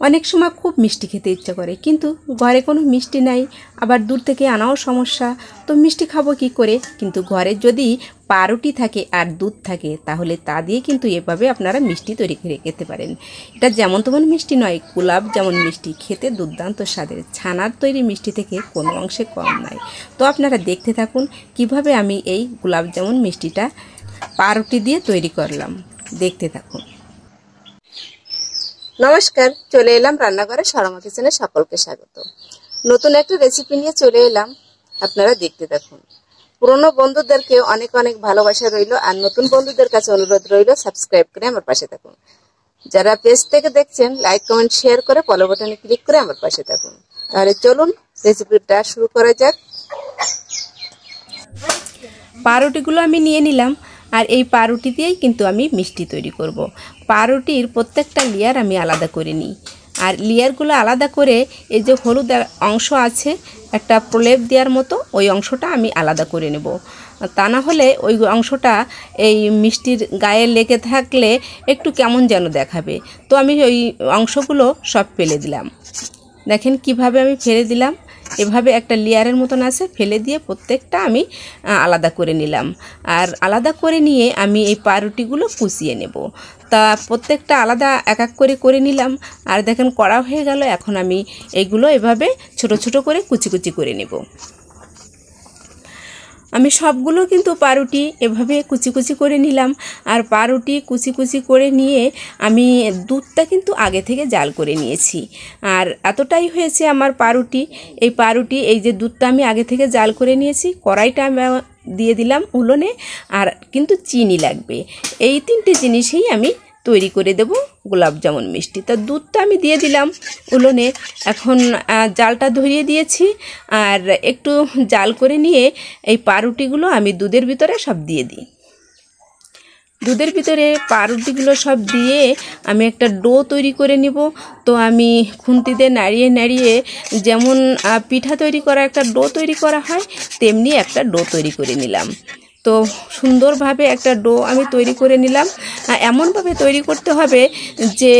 অনেক সময় খুব মিষ্টি খেতে ইচ্ছা করে, কিন্তু ঘরে কোনো মিষ্টি নাই, আবার দূর থেকে আনাও সমস্যা। তো মিষ্টি খাবো কি করে? কিন্তু ঘরে যদি পাউরুটি থাকে আর দুধ থাকে, তাহলে তা দিয়ে কিন্তু এভাবে আপনারা মিষ্টি তৈরি করে খেতে পারেন। এটা যেমন তেমন মিষ্টি নয়, গোলাপ যেমন মিষ্টি, খেতে দুর্দান্ত স্বাদের, ছানার তৈরি মিষ্টি থেকে কোনো অংশে কম নয়। তো আপনারা দেখতে থাকুন কিভাবে আমি এই গোলাপ যেমন মিষ্টিটা পাউরুটি দিয়ে তৈরি করলাম, দেখতে থাকুন। নমস্কার, চলে এলাম রান্নাঘরে শর্মা কিচেনে, সকলকে স্বাগত। নতুন একটা রেসিপি নিয়ে চলে এলাম, আপনারা দেখতে থাকুন। পুরনো বন্ধুদেরকে অনেক অনেক ভালোবাসা রইল, আর নতুন বন্ধুদের কাছে অনুরোধ রইল সাবস্ক্রাইব করে আমার পাশে থাকুন। যারা পেজ থেকে দেখছেন লাইক কমেন্ট শেয়ার করে ফলো বাটনে ক্লিক করে আমার পাশে থাকুন। তাহলে চলুন রেসিপিটা শুরু করা যাক। পাউরুটিগুলো আমি নিয়ে নিলাম, আর এই পাউরুটি দিয়েই কিন্তু আমি মিষ্টি তৈরি করব। পাউরুটির প্রত্যেকটা লেয়ার আমি আলাদা করে নিই, আর লেয়ারগুলো আলাদা করে এই যে হলুদ অংশ আছে একটা প্রলেপ দেওয়ার মতো, ওই অংশটা আমি আলাদা করে নেব। তা না হলে ওই অংশটা এই মিষ্টির গায়ে লেগে থাকলে একটু কেমন যেন দেখাবে। তো আমি ওই অংশগুলো সব ফেলে দিলাম। দেখেন কিভাবে আমি ফেলে দিলাম, এভাবে একটা লেয়ারের মতন আছে, ফেলে দিয়ে প্রত্যেকটা আমি আলাদা করে নিলাম। আর আলাদা করে নিয়ে আমি এই পাউরুটিগুলো কুচিয়ে নেব। তা প্রত্যেকটা আলাদা এক এক করে করে নিলাম, আর দেখেন করা হয়ে গেল। এখন আমি এইগুলো এভাবে ছোট ছোট করে কুচি কুচি করে নেব। আমি সবগুলো কিন্তু পাউরুটি এভাবে কুচি কুচি করে নিলাম। আর পাউরুটি কুচি কুচি করে নিয়ে আমি দুধটা কিন্তু আগে থেকে জাল করে নিয়েছি, আর এতটাই হয়েছে আমার পাউরুটি। এই পাউরুটি, এই যে দুধটা আমি আগে থেকে জাল করে নিয়েছি, কড়াইটা আমি দিয়ে দিলাম উনুনে, আর কিন্তু চিনি লাগবে। এই তিনটে জিনিসই আমি তৈরি করে দেব গোলাপ জামুন মিষ্টি। তা দুধটা আমি দিয়ে দিলাম উনুনে, এখন জালটা ধরিয়ে দিয়েছি, আর একটু জাল করে নিয়ে এই পাউরুটিগুলো আমি দুধের ভিতরে সব দিয়ে দিই। দুধের ভিতরে পাউরুটিগুলো সব দিয়ে আমি একটা ডো তৈরি করে নিব। তো আমি খুন্তিতে নাড়িয়ে নাড়িয়ে, যেমন পিঠা তৈরি করা একটা ডো তৈরি করা হয়, তেমনি একটা ডো তৈরি করে নিলাম। তো সুন্দরভাবে একটা ডো আমি তৈরি করে নিলাম। এমনভাবে তৈরি করতে হবে যে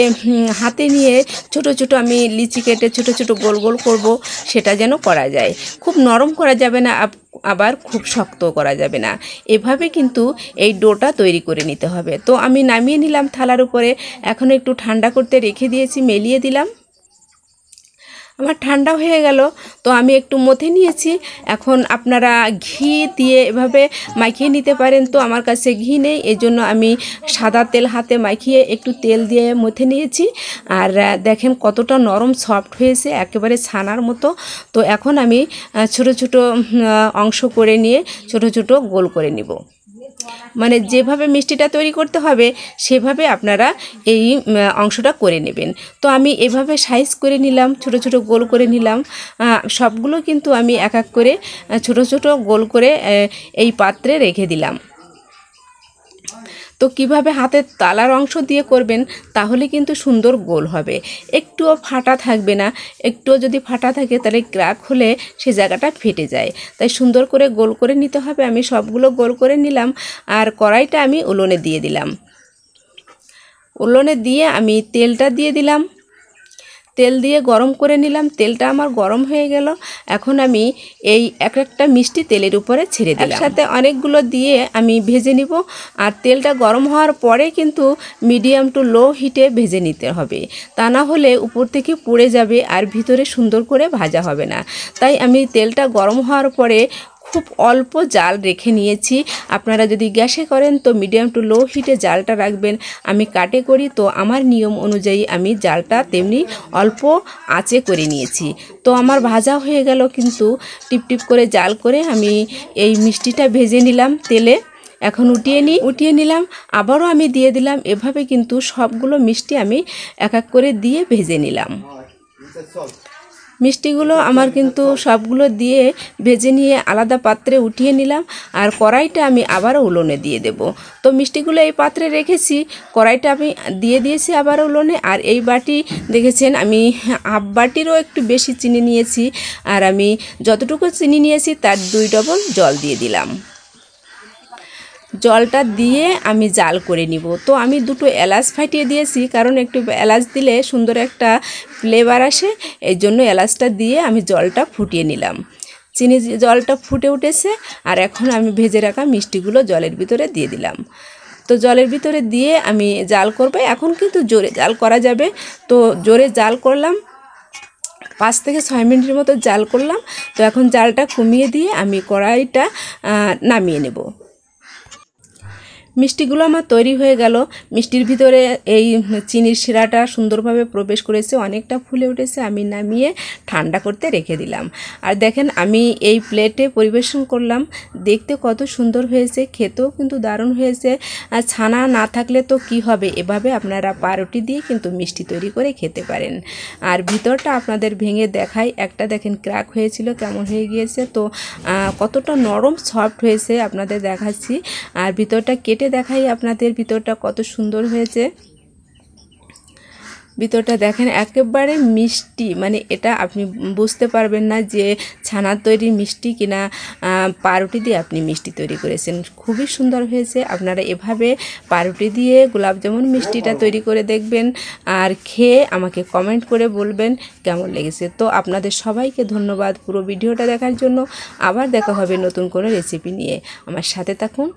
হাতে নিয়ে ছোট ছোট আমি লিচি কেটে ছোট ছোট গোল গোল করব, সেটা যেন করা যায়। খুব নরম করা যাবে না, আবার খুব শক্ত করা যাবে না। এভাবে কিন্তু এই ডোটা তৈরি করে নিতে হবে। তো আমি নামিয়ে নিলাম থালার উপরে, এখন একটু ঠান্ডা করতে রেখে দিয়েছি, মেলিয়ে দিলাম। আমার ঠান্ডা হয়ে গেল, তো আমি একটু মথে নিয়েছি। এখন আপনারা ঘি দিয়ে এভাবে মাখিয়ে নিতে পারেন। তো আমার কাছে ঘি নেই, এই জন্য আমি সাদা তেল হাতে মাখিয়ে একটু তেল দিয়ে মথে নিয়েছি। আর দেখেন কতটা নরম সফট হয়েছে, একেবারে ছানার মতো। তো এখন আমি ছোট ছোট অংশ করে নিয়ে ছোট ছোট গোল করে নিব। মানে যেভাবে মিষ্টিটা তৈরি করতে হবে সেভাবে আপনারা এই অংশটা করে নেবেন। তো আমি এভাবে সাইজ করে নিলাম, ছোট ছোট গোল করে নিলাম। সবগুলো কিন্তু আমি এক এক করে ছোট ছোট গোল করে এই পাত্রে রেখে দিলাম। তো কিভাবে হাতের তালার অংশ দিয়ে করবেন, তাহলে কিন্তু সুন্দর গোল হবে, একটুও ফাটা থাকবে না। একটুও যদি ফাটা থাকে তাহলে ক্র্যাক হলে সে জায়গাটা ফেটে যায়। তাই সুন্দর করে গোল করে নিতে হবে। আমি সবগুলো গোল করে নিলাম, আর কড়াইটা আমি উনুনে দিয়ে দিলাম। উনুনে দিয়ে আমি তেলটা দিয়ে দিলাম, তেল দিয়ে গরম করে নিলাম। তেলটা আমার গরম হয়ে গেল, এখন আমি এই এক একটা মিষ্টি তেলের উপরে ছেড়ে দিলাম। একসাথে অনেকগুলো দিয়ে আমি ভেজে নিব। আর তেলটা গরম হওয়ার পরে কিন্তু মিডিয়াম টু লো হিটে ভেজে নিতে হবে, তা না হলে উপর থেকে পুড়ে যাবে আর ভিতরে সুন্দর করে ভাজা হবে না। তাই আমি তেলটা গরম হওয়ার পরে খুব অল্প জাল রেখে নিয়েছি। আপনারা যদি গ্যাসে করেন তো মিডিয়াম টু লো হিটে জালটা রাখবেন। আমি কাটে করি, তো আমার নিয়ম অনুযায়ী আমি জালটা তেমনি অল্প আঁচে করে নিয়েছি। তো আমার ভাজা হয়ে গেল, কিন্তু টিপটিপ করে জাল করে আমি এই মিষ্টিটা ভেজে নিলাম তেলে। এখন উঠিয়ে নিলাম, আবারও আমি দিয়ে দিলাম। এভাবে কিন্তু সবগুলো মিষ্টি আমি এক এক করে দিয়ে ভেজে নিলাম। মিষ্টিগুলো আমার কিন্তু সবগুলো দিয়ে ভেজে নিয়ে আলাদা পাত্রে উঠিয়ে নিলাম। আর কড়াইটা আমি আবারও উনুনে দিয়ে দেব। তো মিষ্টিগুলো এই পাত্রে রেখেছি, কড়াইটা আমি দিয়ে দিয়েছি আবারও উনুনে। আর এই বাটি দেখেছেন আমি হাফ বাটিরও একটু বেশি চিনি নিয়েছি, আর আমি যতটুকু চিনি নিয়েছি তার 2 ডবল জল দিয়ে দিলাম। জলটা দিয়ে আমি জাল করে নিব। তো আমি দুটো এলাচ ফাটিয়ে দিয়েছি, কারণ একটু এলাচ দিলে সুন্দর একটা ফ্লেভার আসে, এই জন্য এলাচটা দিয়ে আমি জলটা ফুটিয়ে নিলাম। চিনি জলটা ফুটে উঠেছে, আর এখন আমি ভেজে রাখা মিষ্টিগুলো জলের ভিতরে দিয়ে দিলাম। তো জলের ভিতরে দিয়ে আমি জাল করব। এখন কিন্তু জোরে জাল করা যাবে, তো জোরে জাল করলাম, 5 থেকে 6 মিনিটের মতো জাল করলাম। তো এখন জালটা কমিয়ে দিয়ে আমি কড়াইটা নামিয়ে নেব। মিষ্টিগুলো আমার তৈরি হয়ে গেল। মিষ্টির ভিতরে এই চিনির শিরাটা সুন্দরভাবে প্রবেশ করেছে, অনেকটা ফুলে উঠেছে। আমি নামিয়ে ঠান্ডা করতে রেখে দিলাম। আর দেখেন আমি এই প্লেটে পরিবেশন করলাম, দেখতে কত সুন্দর হয়েছে, খেতেও কিন্তু দারুণ হয়েছে। আর ছানা না থাকলে তো কি হবে, এভাবে আপনারা পাউরুটি দিয়ে কিন্তু মিষ্টি তৈরি করে খেতে পারেন। আর ভিতরটা আপনাদের ভেঙে দেখাই, একটা দেখেন ক্র্যাক হয়েছিল, কেমন হয়ে গিয়েছে। তো কতটা নরম সফট হয়েছে আপনাদের দেখাচ্ছি। আর ভিতরটা কেটে দেখাই আপনাদের, ভিতরটা কত সুন্দর হয়েছে। ভিতরটা দেখেন একেবারে মিষ্টি, মানে এটা আপনি বুঝতে পারবেন না যে ছানার তৈরি মিষ্টি কিনা পাউরুটি দিয়ে আপনি মিষ্টি তৈরি করেছেন। খুবই সুন্দর হয়েছে। আপনারা এভাবে পাউরুটি দিয়ে গোলাপজামুন মিষ্টিটা তৈরি করে দেখবেন, আর খেয়ে আমাকে কমেন্ট করে বলবেন কেমন লেগেছে। তো আপনাদের সবাইকে ধন্যবাদ পুরো ভিডিওটা দেখার জন্য। আবার দেখা হবে নতুন কোনো রেসিপি নিয়ে, আমার সাথে থাকুন।